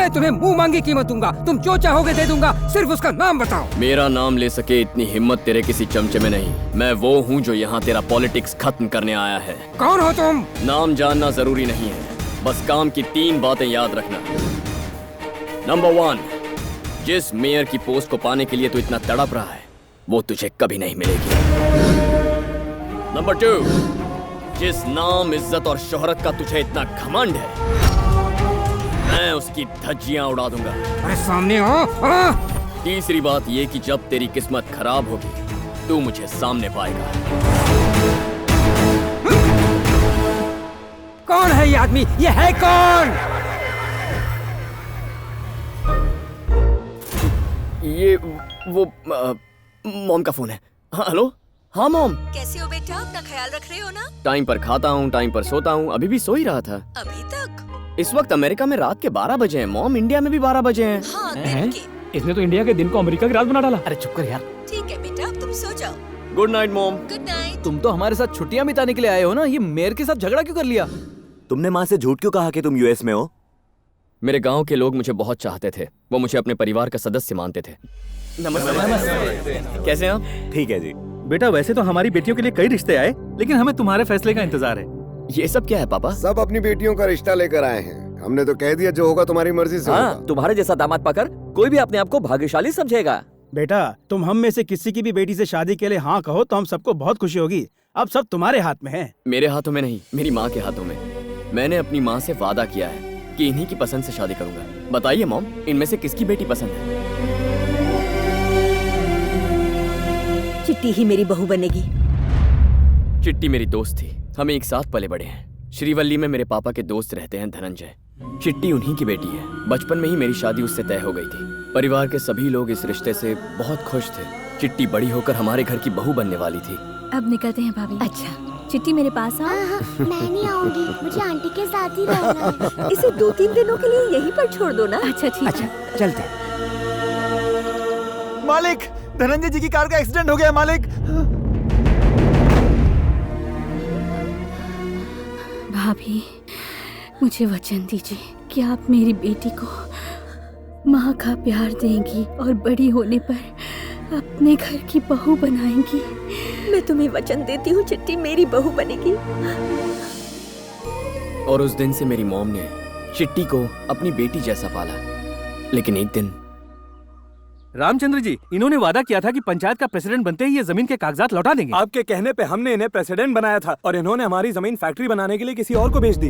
मैं तुम्हें मुंह मांगी कीमत दूंगा, तुम जो चाहोगे दे दूंगा, सिर्फ उसका नाम बताओ। मेरा नाम ले सके इतनी हिम्मत तेरे किसी चमचे में नहीं। मैं वो हूँ जो यहाँ तेरा पॉलिटिक्स खत्म करने आया है। कौन हो तुम? नाम जानना जरूरी नहीं है, बस काम की 3 बातें याद रखना। नंबर 1, जिस मेयर की पोस्ट को पाने के लिए तू इतना तड़प रहा है वो तुझे कभी नहीं मिलेगी। नंबर 2, जिस नाम, इज्जत और शोहरत का तुझे इतना घमंड है, मैं उसकी धज्जियां उड़ा दूंगा। अरे सामने हो। तीसरी बात ये कि जब तेरी किस्मत खराब होगी तू मुझे सामने पाएगा। कौन है ये आदमी? ये है कौन? ये वो मॉम का फोन है। हाँ, हेलो। हाँ मॉम। कैसे हो बेटा? अपना ख्याल रख रहे हो ना? टाइम पर खाता हूँ, टाइम पर सोता हूँ। अभी भी सो ही रहा था। अभी तक? इस वक्त अमेरिका में रात के 12 बजे हैं मॉम, इंडिया में भी 12 बजे हैं। हाँ, दिन के। इसने तो इंडिया के दिन को अमेरिका की रात बना डाला। अरे चुप कर यार। ठीक है बेटा, अब तुम सो जाओ। Good night mom. Good night. तुम तो हमारे साथ छुट्टियां बिताने के लिए आए हो ना, ये मेयर के साथ झगड़ा क्यों कर लिया? तुमने माँ से झूठ क्यों कहा कि तुम यूएस में हो? मेरे गांव के लोग मुझे बहुत चाहते थे, वो मुझे अपने परिवार का सदस्य मानते थे। नमस्ते। कैसे हैं आप? ठीक है जी। बेटा वैसे तो हमारी बेटियों के लिए कई रिश्ते आए, लेकिन हमें तुम्हारे फैसले का इंतजार है। ये सब क्या है पापा? सब अपनी बेटियों का रिश्ता लेकर आए हैं। हमने तो कह दिया जो होगा तुम्हारी मर्जी से होगा। तुम्हारे जैसा दामाद पाकर कोई भी अपने आप को भाग्यशाली समझेगा। बेटा तुम हम में से किसी की भी बेटी से शादी के लिए हाँ कहो तो हम सबको बहुत खुशी होगी। अब सब तुम्हारे हाथ में है। मेरे हाथों में नहीं, मेरी माँ के हाथों में। मैंने अपनी माँ से वादा किया है कि इन्हीं की पसंद से शादी करूंगा। बताइए मॉम, इनमें से किसकी बेटी पसंद है? चिट्टी ही मेरी बहू बनेगी। चिट्टी मेरी दोस्त थी, हम एक साथ पले बड़े हैं। श्रीवल्ली में मेरे पापा के दोस्त रहते हैं धनंजय। चिट्टी उन्हीं की बेटी है। बचपन में ही मेरी शादी उससे तय हो गई थी। परिवार के सभी लोग इस रिश्ते से बहुत खुश थे। चिट्टी बड़ी होकर हमारे घर की बहू बनने वाली थी। अब निकलते हैं भाभी। अच्छा, चिट्टी मेरे पास आओ। मैं नहीं आऊंगी, मुझे आंटी के साथ ही रहना है। इसे 2-3 दिनों के लिए यहीं पर छोड़ दो ना। अच्छा ठीक है। चलते। मालिक, धनंजय जी की कार का एक्सीडेंट हो गया मालिक। भाभी, मुझे वचन दीजिए कि आप मेरी बेटी को माँ का प्यार देंगी और बड़ी होने पर अपने घर की बहू बनाएंगी। मैं तुम्हें वचन देती हूँ, चिट्टी मेरी बहू बनेगी। और उस दिन से मेरी मॉम ने चिट्टी को अपनी बेटी जैसा पाला। लेकिन एक दिन रामचंद्र जी, इन्होंने वादा किया था कि पंचायत का प्रेसिडेंट बनते ही ये जमीन के कागजात लौटा देंगे। आपके कहने पे हमने इन्हें प्रेसिडेंट बनाया था और इन्होंने हमारी जमीन फैक्ट्री बनाने के लिए किसी और को बेच दी।